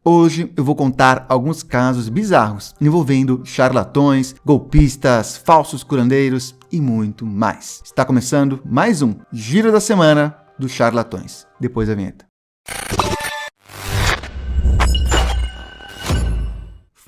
Hoje eu vou contar alguns casos bizarros envolvendo charlatões, golpistas, falsos curandeiros e muito mais. Está começando mais um Giro da Semana dos Charlatões. Depois da vinheta.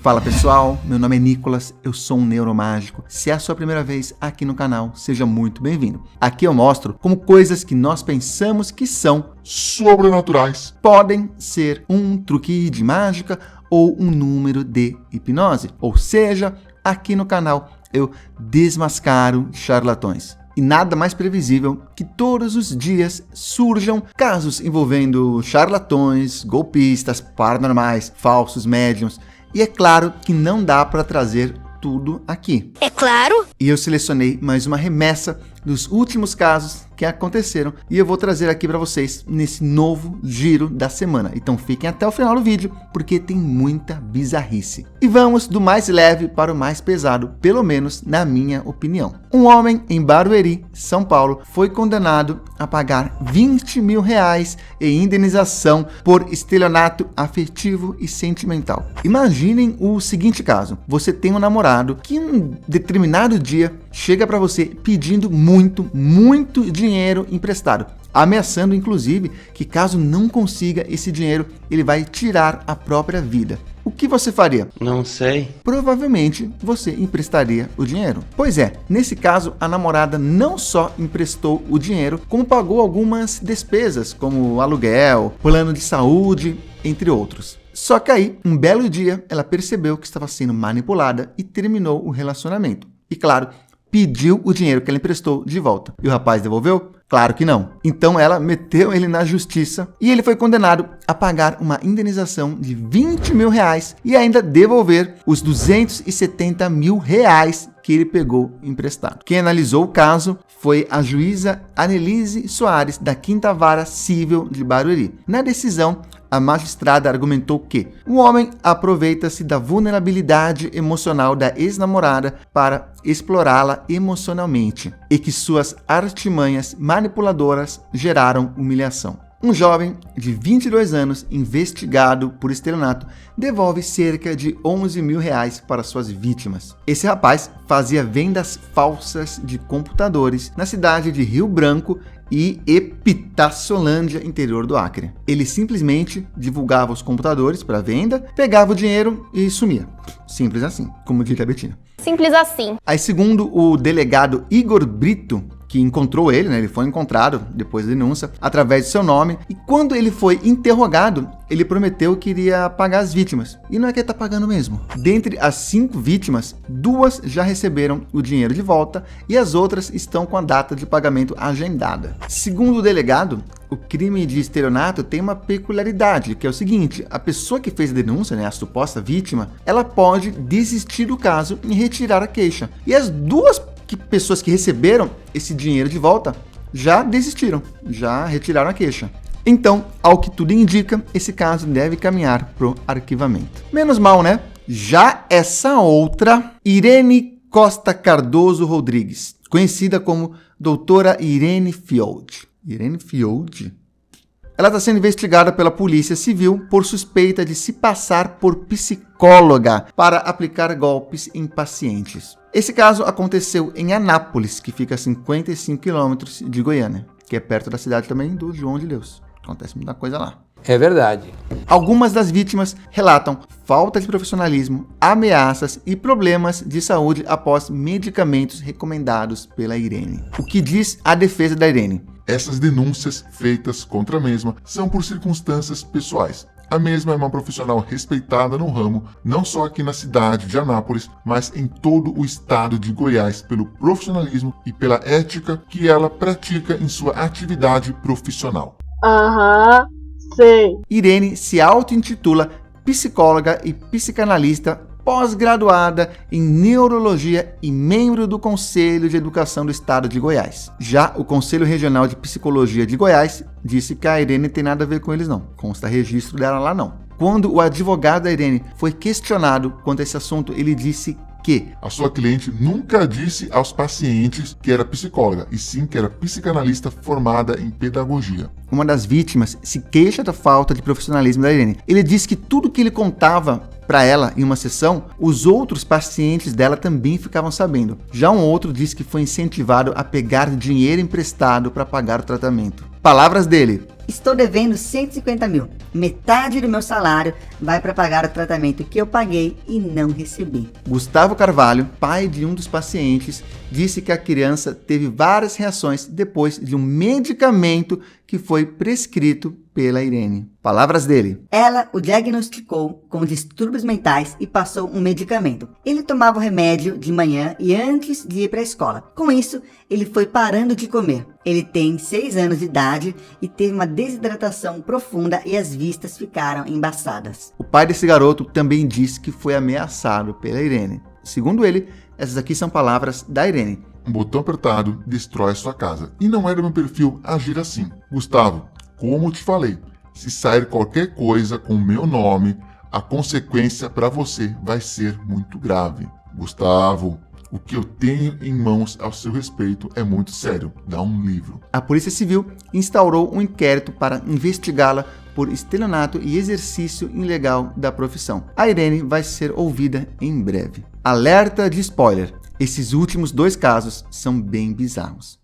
Fala pessoal, meu nome é Nicolas, eu sou um neuromágico. Se é a sua primeira vez aqui no canal, seja muito bem-vindo. Aqui eu mostro como coisas que nós pensamos que são sobrenaturais podem ser um truque de mágica ou um número de hipnose. Ou seja, aqui no canal eu desmascaro charlatões. E nada mais previsível que todos os dias surjam casos envolvendo charlatões, golpistas, paranormais, falsos médiums. E é claro que não dá para trazer tudo aqui. É claro! E eu selecionei mais uma remessa dos últimos casos que aconteceram e eu vou trazer aqui para vocês nesse novo giro da semana. Então fiquem até o final do vídeo porque tem muita bizarrice. E vamos do mais leve para o mais pesado, pelo menos na minha opinião. Um homem em Barueri, São Paulo, foi condenado a pagar R$20 mil em indenização por estelionato afetivo e sentimental. Imaginem o seguinte caso: você tem um namorado que em um determinado dia chega para você pedindo muito dinheiro emprestado, ameaçando inclusive que caso não consiga esse dinheiro, ele vai tirar a própria vida. O que você faria? Não sei. Provavelmente você emprestaria o dinheiro. Pois é, nesse caso a namorada não só emprestou o dinheiro, como pagou algumas despesas, como aluguel, plano de saúde, entre outros. Só que aí, um belo dia, ela percebeu que estava sendo manipulada e terminou o relacionamento. E claro, pediu o dinheiro que ela emprestou de volta. E o rapaz devolveu? Claro que não. Então ela meteu ele na justiça e ele foi condenado a pagar uma indenização de R$20 mil e ainda devolver os R$270 mil que ele pegou emprestado. Quem analisou o caso foi a juíza Anelise Soares, da 5ª Vara Civil de Barueri. Na decisão, a magistrada argumentou que o homem aproveita-se da vulnerabilidade emocional da ex-namorada para explorá-la emocionalmente e que suas artimanhas manipuladoras geraram humilhação. Um jovem de 22 anos, investigado por estelionato, devolve cerca de R$11 mil para suas vítimas. Esse rapaz fazia vendas falsas de computadores na cidade de Rio Branco e Epitaciolândia, interior do Acre. Ele simplesmente divulgava os computadores para venda, pegava o dinheiro e sumia. Simples assim, como diria a Betina. Simples assim. Aí, segundo o delegado Igor Brito, que encontrou ele, ele foi encontrado depois da denúncia, através do seu nome, e quando ele foi interrogado, ele prometeu que iria pagar as vítimas. E não é que ele está pagando mesmo. Dentre as 5 vítimas, 2 já receberam o dinheiro de volta e as outras estão com a data de pagamento agendada. Segundo o delegado, o crime de estelionato tem uma peculiaridade, que é o seguinte: a pessoa que fez a denúncia, a suposta vítima, ela pode desistir do caso e retirar a queixa. E as 2 pessoas que receberam esse dinheiro de volta já desistiram, já retiraram a queixa. Então, ao que tudo indica, esse caso deve caminhar pro arquivamento. Menos mal, né? Já essa outra, Irene Costa Cardoso Rodrigues, conhecida como Doutora Irene Field. Irene Field? Ela está sendo investigada pela Polícia Civil por suspeita de se passar por psicóloga para aplicar golpes em pacientes. Esse caso aconteceu em Anápolis, que fica a 55 quilômetros de Goiânia, que é perto da cidade também do João de Deus. Acontece muita coisa lá. É verdade. Algumas das vítimas relatam falta de profissionalismo, ameaças e problemas de saúde após medicamentos recomendados pela Irene. O que diz a defesa da Irene? Essas denúncias feitas contra a mesma são por circunstâncias pessoais. A mesma é uma profissional respeitada no ramo, não só aqui na cidade de Anápolis, mas em todo o estado de Goiás, pelo profissionalismo e pela ética que ela pratica em sua atividade profissional. Sei. Irene se auto-intitula psicóloga e psicanalista pós-graduada em neurologia e membro do Conselho de Educação do Estado de Goiás. Já o Conselho Regional de Psicologia de Goiás disse que a Irene tem nada a ver com eles não. Consta registro dela lá não. Quando o advogado da Irene foi questionado quanto a esse assunto, ele disse que a sua cliente nunca disse aos pacientes que era psicóloga, e sim que era psicanalista formada em pedagogia. uma das vítimas se queixa da falta de profissionalismo da Irene. Ele diz que tudo que ele contava para ela em uma sessão, os outros pacientes dela também ficavam sabendo. Já um outro diz que foi incentivado a pegar dinheiro emprestado para pagar o tratamento. Palavras dele: estou devendo 150 mil. Metade do meu salário vai para pagar o tratamento que eu paguei e não recebi. Gustavo Carvalho, pai de um dos pacientes, disse que a criança teve várias reações depois de um medicamento que foi prescrito pela Irene. Palavras dele: ela o diagnosticou com distúrbios mentais e passou um medicamento. Ele tomava o remédio de manhã e antes de ir para a escola. Com isso, ele foi parando de comer. Ele tem 6 anos de idade e teve uma desidratação profunda e as vistas ficaram embaçadas. O pai desse garoto também disse que foi ameaçado pela Irene. Segundo ele, essas aqui são palavras da Irene: um botão apertado destrói sua casa. E não era meu perfil agir assim. Gustavo, como te falei, se sair qualquer coisa com o meu nome, a consequência para você vai ser muito grave. Gustavo, o que eu tenho em mãos ao seu respeito é muito sério. Dá um livro. A Polícia Civil instaurou um inquérito para investigá-la por estelionato e exercício ilegal da profissão. A Irene vai ser ouvida em breve. Alerta de spoiler: esses últimos 2 casos são bem bizarros.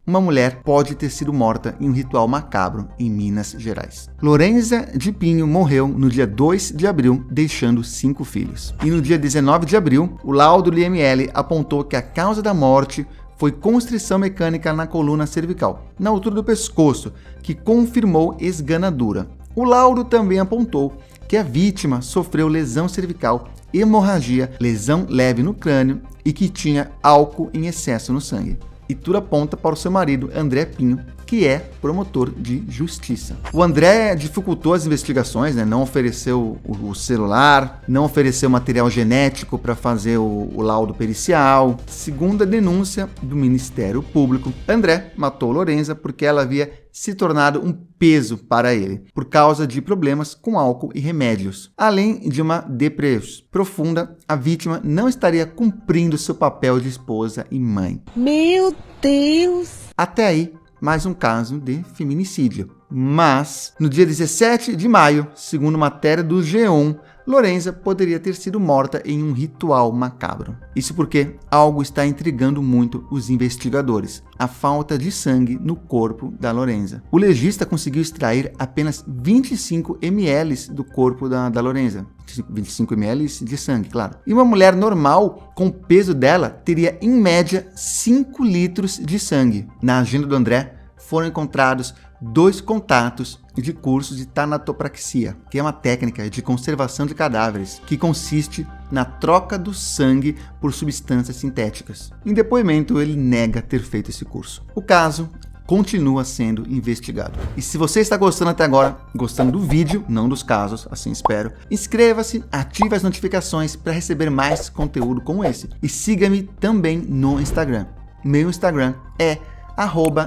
Uma mulher pode ter sido morta em um ritual macabro em Minas Gerais. Lorenza de Pinho morreu no dia 2 de abril, deixando 5 filhos. E no dia 19 de abril, o laudo do IML apontou que a causa da morte foi constrição mecânica na coluna cervical, na altura do pescoço, que confirmou esganadura. O laudo também apontou que a vítima sofreu lesão cervical, hemorragia, lesão leve no crânio e que tinha álcool em excesso no sangue. E tudo aponta para o seu marido, André Pinho, que é promotor de justiça. O André dificultou as investigações, não ofereceu o celular, não ofereceu material genético para fazer o laudo pericial. Segundo a denúncia do Ministério Público, André matou Lorenza porque ela havia se tornado um peso para ele, por causa de problemas com álcool e remédios. Além de uma depressão profunda, a vítima não estaria cumprindo seu papel de esposa e mãe. Meu Deus! Até aí, mais um caso de feminicídio. Mas, no dia 17 de maio, segundo matéria do G1, Lorenza poderia ter sido morta em um ritual macabro. Isso porque algo está intrigando muito os investigadores: a falta de sangue no corpo da Lorenza. O legista conseguiu extrair apenas 25 ml do corpo da Lorenza. 25 ml de sangue, claro. E uma mulher normal, com o peso dela, teria em média 5 litros de sangue. Na agenda do André, foram encontrados 2 contatos de cursos de tanatopraxia, que é uma técnica de conservação de cadáveres, que consiste na troca do sangue por substâncias sintéticas. Em depoimento, ele nega ter feito esse curso. O caso continua sendo investigado. E se você está gostando até agora, gostando do vídeo, não dos casos, assim espero, inscreva-se, ative as notificações para receber mais conteúdo como esse. E siga-me também no Instagram. Meu Instagram é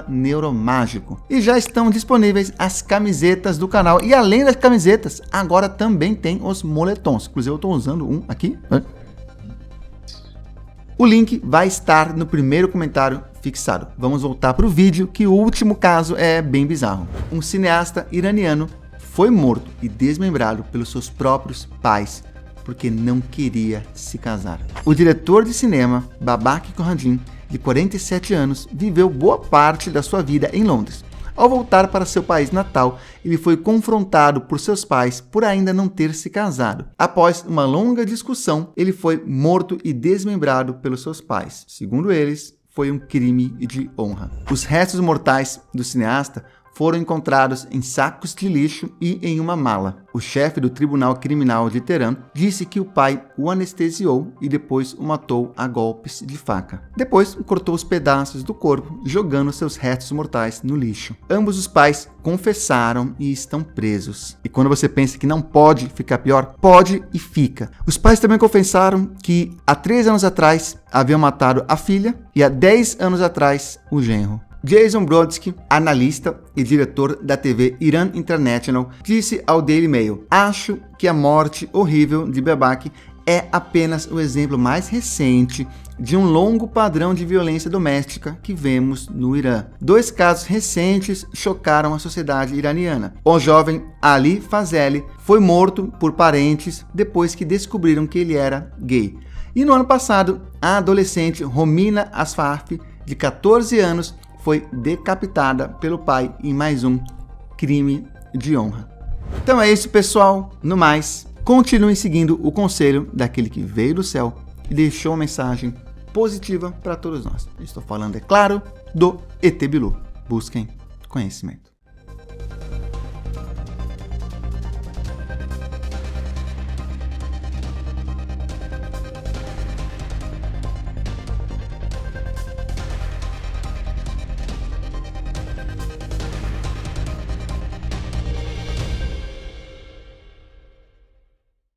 @neuromágico. E já estão disponíveis as camisetas do canal. E além das camisetas, agora também tem os moletons. Inclusive eu estou usando um aqui. O link vai estar no primeiro comentário fixado. Vamos voltar para o vídeo, que o último caso é bem bizarro. Um cineasta iraniano foi morto e desmembrado pelos seus próprios pais porque não queria se casar. O diretor de cinema, Babak Corradin, de 47 anos, viveu boa parte da sua vida em Londres. Ao voltar para seu país natal, ele foi confrontado por seus pais por ainda não ter se casado. Após uma longa discussão, ele foi morto e desmembrado pelos seus pais. Segundo eles, foi um crime de honra. Os restos mortais do cineasta foram encontrados em sacos de lixo e em uma mala. O chefe do Tribunal Criminal de Teherã disse que o pai o anestesiou e depois o matou a golpes de faca. Depois, cortou os pedaços do corpo, jogando seus restos mortais no lixo. Ambos os pais confessaram e estão presos. E quando você pensa que não pode ficar pior, pode e fica. Os pais também confessaram que há 3 anos atrás haviam matado a filha e há 10 anos atrás o genro. Jason Brodsky, analista e diretor da TV Iran International, disse ao Daily Mail: "Acho que a morte horrível de Babak é apenas o exemplo mais recente de um longo padrão de violência doméstica que vemos no Irã. 2 casos recentes chocaram a sociedade iraniana. O jovem Ali Fazeli foi morto por parentes depois que descobriram que ele era gay. E no ano passado, a adolescente Romina Asfaf, de 14 anos, foi decapitada pelo pai em mais um crime de honra." Então é isso, pessoal. No mais, continuem seguindo o conselho daquele que veio do céu e deixou uma mensagem positiva para todos nós. Estou falando, é claro, do ET Bilu. Busquem conhecimento.